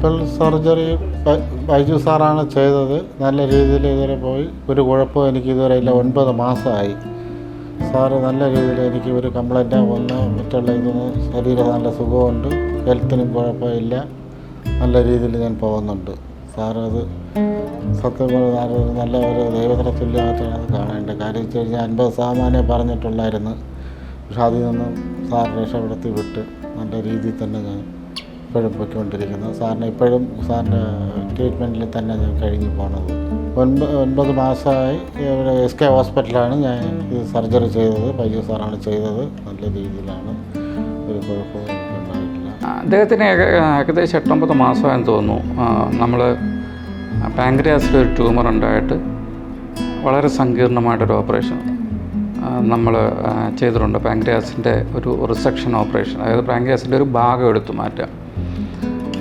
Multiple surgery Baiju സാറാണ് ചെയ്തത്. നല്ല രീതിയിൽ ഇതുവരെ പോയി, ഒരു കുഴപ്പവും എനിക്ക് ഇതുവരെ ഇല്ല. 9 മാസമായി. സാറ് നല്ല രീതിയിൽ എനിക്ക് ഒരു കംപ്ലൈൻറ്റോ ഒന്നോ മറ്റുള്ള ഇതൊന്നും, ശരീരം നല്ല സുഖമുണ്ട്, ഹെൽത്തിനും കുഴപ്പമില്ല, നല്ല രീതിയിൽ ഞാൻ പോകുന്നുണ്ട്. സാറത് സത്യം പറഞ്ഞാൽ നല്ല ഒരു ദൈവത്തിന് തുല്യമായിട്ടാണ് അത് കാണേണ്ടത്. കാര്യം വെച്ച് കഴിഞ്ഞാൽ 50 ശതമാനമേ പറഞ്ഞിട്ടുള്ളായിരുന്നു. പക്ഷെ അതിൽ നിന്നും സാർ രക്ഷപ്പെടുത്തി വിട്ട് നല്ല രീതിയിൽ തന്നെ ഞാൻ ഇപ്പോഴും പൊയ്ക്കൊണ്ടിരിക്കുന്നു. സാറിന് ഇപ്പോഴും സാറിൻ്റെ ട്രീറ്റ്മെൻറ്റിൽ തന്നെ ഞാൻ കഴിഞ്ഞു പോണത്. 9 മാസമായി ഇവിടെ SK ഹോസ്പിറ്റലാണ് ഞാൻ ഇത് സർജറി ചെയ്തത്. ബൈജു സാറാണ് ചെയ്തത്. നല്ല രീതിയിലാണ്, ഒരു കുഴപ്പവും എനിക്കുണ്ടായിട്ടില്ല. അദ്ദേഹത്തിന് ഏകദേശം 8-9 മാസമായെന്ന് തോന്നുന്നു. നമ്മൾ പാങ്ക്രിയാസിൽ ഒരു ട്യൂമർ ഉണ്ടായിട്ട് വളരെ സങ്കീർണമായിട്ടൊരു ഓപ്പറേഷൻ നമ്മൾ ചെയ്തിട്ടുണ്ട്. പാങ്ക്രിയാസിൻ്റെ ഒരു റിസെക്ഷൻ ഓപ്പറേഷൻ, അതായത് പാങ്ക്രിയാസിൻ്റെ ഒരു ഭാഗം എടുത്തു മാറ്റാം.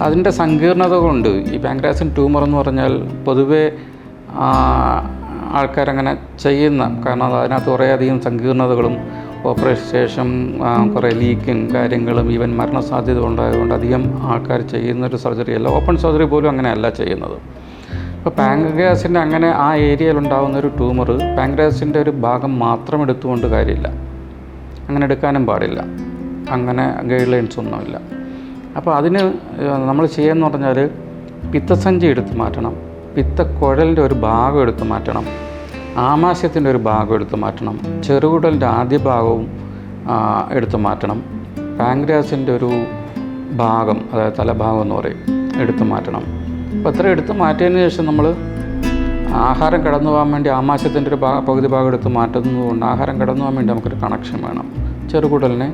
അതിൻ്റെ സങ്കീർണത കൊണ്ട് ഈ പാങ്ക്രിയാസിൻ ട്യൂമർ എന്ന് പറഞ്ഞാൽ പൊതുവേ ആൾക്കാരങ്ങനെ ചെയ്യുന്ന, കാരണം അതിനകത്ത് കുറേയധികം സങ്കീർണതകളും ഓപ്പറേഷൻ ശേഷം കുറേ ലീക്കും കാര്യങ്ങളും ഈവൻ മരണസാധ്യത ഉണ്ടായതുകൊണ്ട് അധികം ആൾക്കാർ ചെയ്യുന്നൊരു സർജറിയല്ല. ഓപ്പൺ സർജറി പോലും അങ്ങനെയല്ല ചെയ്യുന്നത്. ഇപ്പോൾ പാങ്ക്രിയാസിൻ്റെ അങ്ങനെ ആ ഏരിയയിലുണ്ടാകുന്ന ഒരു ട്യൂമർ പാങ്ക്രിയാസിൻ്റെ ഒരു ഭാഗം മാത്രം എടുത്തുകൊണ്ട് കാര്യമില്ല, അങ്ങനെ എടുക്കാനും പാടില്ല. അങ്ങനെ ഗൈഡ് ലൈൻസ് ഒന്നുമില്ല. അപ്പോൾ അതിന് നമ്മൾ ചെയ്യുകയെന്ന് പറഞ്ഞാൽ പിത്തസഞ്ചി എടുത്ത് മാറ്റണം, പിത്തക്കുഴലിൻ്റെ ഒരു ഭാഗം എടുത്ത് മാറ്റണം, ആമാശയത്തിൻ്റെ ഒരു ഭാഗം എടുത്ത് മാറ്റണം, ചെറുകുടലിൻ്റെ ആദ്യ ഭാഗവും എടുത്ത് മാറ്റണം, പാങ്ക്രിയാസിൻ്റെ ഒരു ഭാഗം, അതായത് തലഭാഗം എന്ന് പറയും, എടുത്ത് മാറ്റണം. അപ്പോൾ ഇത്ര എടുത്ത് മാറ്റിയതിന് ശേഷം നമ്മൾ ആഹാരം കടന്നു പോകാൻ വേണ്ടി ആമാശയത്തിൻ്റെ ഒരു പകുതി ഭാഗം എടുത്ത് മാറ്റുന്നതുകൊണ്ട് ആഹാരം കടന്നു പോകാൻ വേണ്ടി നമുക്കൊരു കണക്ഷൻ വേണം. ചെറുകുടലിനെ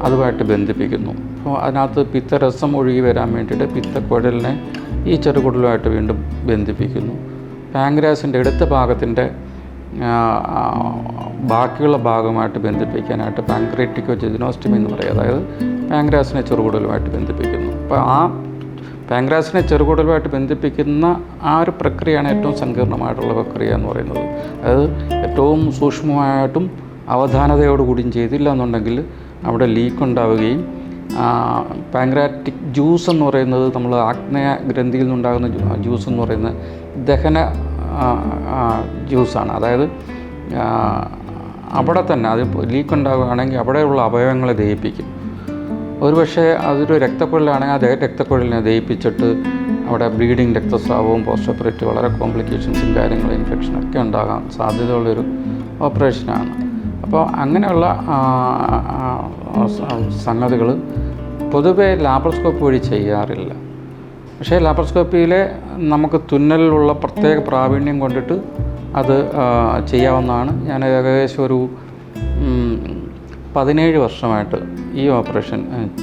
അതുമായിട്ട് ബന്ധിപ്പിക്കുന്നു. അപ്പോൾ അതിനകത്ത് പിത്തരസം ഒഴുകി വരാൻ വേണ്ടിയിട്ട് പിത്തക്കുഴലിനെ ഈ ചെറുകുടലുമായിട്ട് വീണ്ടും ബന്ധിപ്പിക്കുന്നു. പാങ്ക്രിയാസിൻ്റെ എടുത്ത ഭാഗത്തിൻ്റെ ബാക്കിയുള്ള ഭാഗമായിട്ട് ബന്ധിപ്പിക്കാനായിട്ട് പാങ്ക്രിയാറ്റിക് ജിനോസ്റ്റമി എന്ന് പറയും, അതായത് പാങ്ക്രിയാസിനെ ചെറുകുടലുമായിട്ട് ബന്ധിപ്പിക്കുന്നു. അപ്പോൾ ആ പാങ്ക്രിയാസിനെ ചെറുകുടലുമായിട്ട് ബന്ധിപ്പിക്കുന്ന ആ ഒരു പ്രക്രിയയാണ് ഏറ്റവും സങ്കീർണമായിട്ടുള്ള പ്രക്രിയ എന്ന് പറയുന്നത്. അതായത് ഏറ്റവും സൂക്ഷ്മമായിട്ടും അവധാനതയോടുകൂടിയും ചെയ്തില്ല എന്നുണ്ടെങ്കിൽ അവിടെ ലീക്ക് ഉണ്ടാവുകയും പാങ്ക്രിയാറ്റിക് ജ്യൂസ് എന്ന് പറയുന്നത്, നമ്മൾ ആഗ്നേയ ഗ്രന്ഥിയിൽ നിന്നുണ്ടാകുന്ന ജ്യൂസ് എന്ന് പറയുന്നത് ദഹന ജ്യൂസാണ്. അതായത് അവിടെ തന്നെ അത് ലീക്ക് ഉണ്ടാവുകയാണെങ്കിൽ അവിടെയുള്ള അവയവങ്ങളെ ദഹിപ്പിക്കും. ഒരുപക്ഷെ അതൊരു രക്തക്കുഴലാണെങ്കിൽ ആ രക്തക്കുഴലിനെ ദഹിപ്പിച്ചിട്ട് അവിടെ ബ്ലീഡിങ്, രക്തസ്രാവവും, പോസ്റ്റ് ഓപ്പറേറ്റീവ് വളരെ കോംപ്ലിക്കേഷൻസും കാര്യങ്ങളും ഇൻഫെക്ഷനൊക്കെ ഉണ്ടാകാൻ സാധ്യതയുള്ളൊരു ഓപ്പറേഷനാണ്. അപ്പോൾ അങ്ങനെയുള്ള സംഗതികൾ പൊതുവേ ലാപ്രോസ്കോപ്പി വഴി ചെയ്യാറില്ല. പക്ഷേ ലാപ്രോസ്കോപ്പിയിലെ നമുക്ക് തുന്നലിലുള്ള പ്രത്യേക പ്രാവീണ്യം കൊണ്ടിട്ട് അത് ചെയ്യാവുന്നതാണ്. ഞാൻ ഏകദേശം ഒരു 17 വർഷമായിട്ട് ഈ ഓപ്പറേഷൻ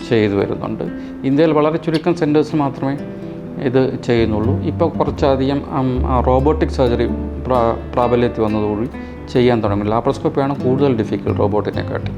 ചെയ്തു വരുന്നുണ്ട്. ഇന്ത്യയിൽ വളരെ ചുരുക്കം സെൻറ്റേഴ്സിൽ മാത്രമേ ഇത് ചെയ്യുന്നുള്ളൂ. ഇപ്പോൾ കുറച്ചധികം റോബോട്ടിക് സർജറി പ്രാബല്യത്തിൽ വന്നതോടുകൂടി ചെയ്യാൻ തുടങ്ങി. ലാപ്രോസ്കോപ്പിയാണ് കൂടുതൽ ഡിഫിക്കൽട്ട് റോബോട്ടിനെക്കാട്ടി.